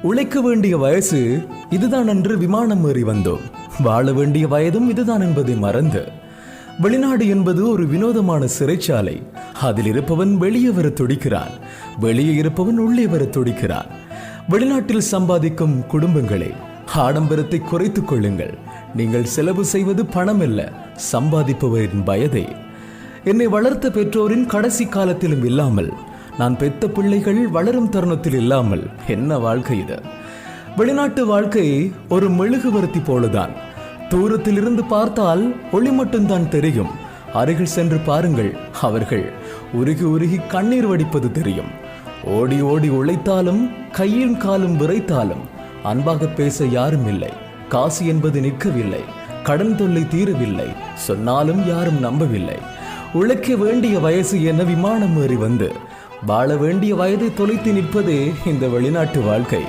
உழைக்க வேண்டிய வயசு இதுதான் என்று விமானம் ஏறி வந்தோம். வாழ வேண்டிய வயதும் இதுதான் என்பதை மறந்து வெளிநாடு என்பது ஒரு வினோதமான சிறைச்சாலை. அதில் இருப்பவன் வெளியே வர துடிக்கிறான், வெளியே இருப்பவன் உள்ளே வர துடிக்கிறான். வெளிநாட்டில் சம்பாதிக்கும் குடும்பங்களே, ஆடம்பரத்தை குறைத்துக் கொள்ளுங்கள். நீங்கள் செலவு செய்வது பணம் அல்ல, சம்பாதிப்பவரின் வயதே. என்னை வளர்த்த பெற்றோரின் கடைசி காலத்திலும் இல்லாமல், நான் பெத்த பிள்ளைகள் வளரும் தருணத்தில் இல்லாமல் என்ன வாழ்க்கை இது? வெளிநாட்டு வாழ்க்கை ஒரு மெழுகுவர்த்தி போலதான். தூரத்தில் இருந்து பார்த்தால் ஒளி மட்டும்தான் தெரியும். அருகில் சென்று பாருங்கள், அவர்கள் உருகி உருகி கண்ணீர் வடிப்பது தெரியும். ஓடி ஓடி உழைத்தாலும் கையும் காலும் விரைத்தாலும் அன்பாக பேச யாரும் இல்லை. காசு என்பது நிற்கவில்லை, கடன் தொல்லை தீரவில்லை, சொன்னாலும் யாரும் நம்பவில்லை. உழைக்க வேண்டிய வயசு என விமானம் ஏறி வந்து வாழ வேண்டிய வயதை தொலைத்து நிற்பதே இந்த வெளிநாட்டு வாழ்க்கை.